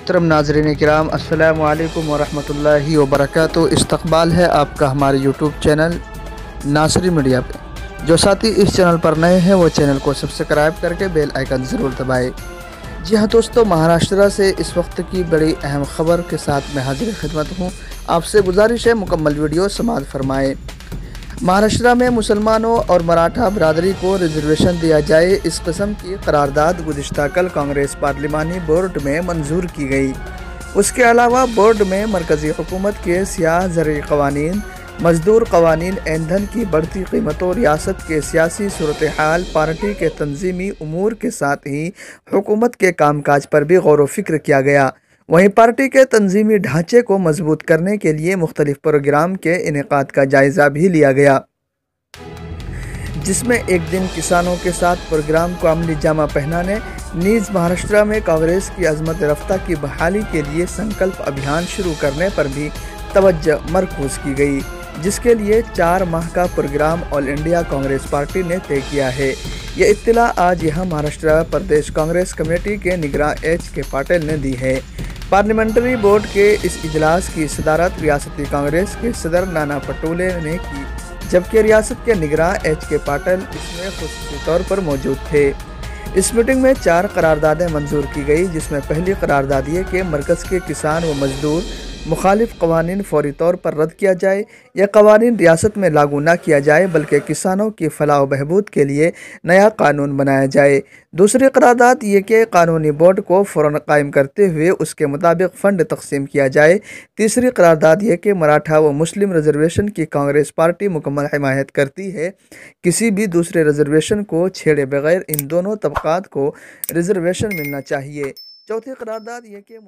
محترم ناظرین کرام، السلام علیکم ورحمۃ اللہ وبرکاتہ۔ استقبال ہے آپ کا ہمارے یوٹیوب چینل ناصری میڈیا پہ۔ جو ساتھی اس چینل پر نئے ہیں وہ چینل کو سبسکرائب کر کے بیل آئیکن ضرور دبائیں۔ جی ہاں دوستو، مہاراشٹرا سے اس وقت کی بڑی اہم خبر کے ساتھ میں حاضر خدمت ہوں۔ آپ سے گزارش ہے مکمل ویڈیو سماعت فرمائیں۔ مہاراشٹرا میں مسلمانوں اور مراٹھا برادری کو ریزرویشن دیا جائے، اس قسم کی قرارداد گزشتہ کل کانگریس پارلیمانی بورڈ میں منظور کی گئی۔ اس کے علاوہ بورڈ میں مرکزی حکومت کے سیاہ زرعی قوانین، مزدور قوانین، ایندھن کی بڑھتی قیمتوں، ریاست کے سیاسی صورتحال، پارٹی کے تنظیمی امور کے ساتھ ہی حکومت کے کام کاج پر بھی غور و فکر کیا گیا۔ وہیں پارٹی کے تنظیمی ڈھانچے کو مضبوط کرنے کے لیے مختلف پروگرام کے انعقاد کا جائزہ بھی لیا گیا، جس میں ایک دن کسانوں کے ساتھ پروگرام کو عملی جامہ پہنانے، نیز مہاراشٹرا میں کانگریس کی عظمت رفتہ کی بحالی کے لیے سنکلپ ابھیان شروع کرنے پر بھی توجہ مرکوز کی گئی، جس کے لیے 4 ماہ کا پروگرام آل انڈیا کانگریس پارٹی نے طے کیا ہے۔ یہ اطلاع آج یہاں مہاراشٹرا پردیش کانگریس کمیٹی کے نگراں ایچ کے پاٹل نے دی ہے۔ پارلیمنٹری بورڈ کے اس اجلاس کی صدارت ریاستی کانگریس کے صدر نانا پٹولے نے کی، جبکہ ریاست کے نگراں ایچ کے پاٹل اس میں خصوصی طور پر موجود تھے۔ اس میٹنگ میں 4 قراردادیں منظور کی گئی، جس میں پہلی قرارداد یہ کہ مرکز کے کسان و مزدور مخالف قوانین فوری طور پر رد کیا جائے۔ یہ قوانین ریاست میں لاگو نہ کیا جائے بلکہ کسانوں کی فلاح و بہبود کے لیے نیا قانون بنایا جائے۔ دوسری قرارداد یہ کہ قانونی بورڈ کو فوراً قائم کرتے ہوئے اس کے مطابق فنڈ تقسیم کیا جائے۔ تیسری قرارداد یہ کہ مراٹھا و مسلم ریزرویشن کی کانگریس پارٹی مکمل حمایت کرتی ہے، کسی بھی دوسرے ریزرویشن کو چھیڑے بغیر ان دونوں طبقات کو ریزرویشن ملنا چاہیے۔ چوتھی قرارداد یہ کہ